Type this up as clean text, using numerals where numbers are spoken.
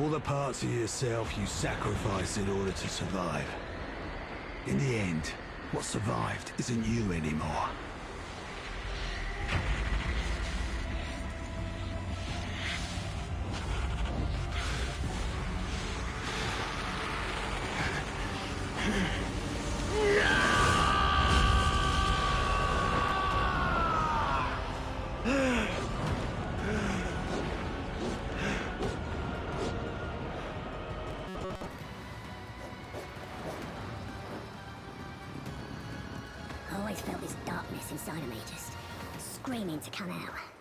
All the parts of yourself you sacrificed in order to survive. In the end, what survived isn't you anymore. I always felt this darkness inside of me, just screaming to come out.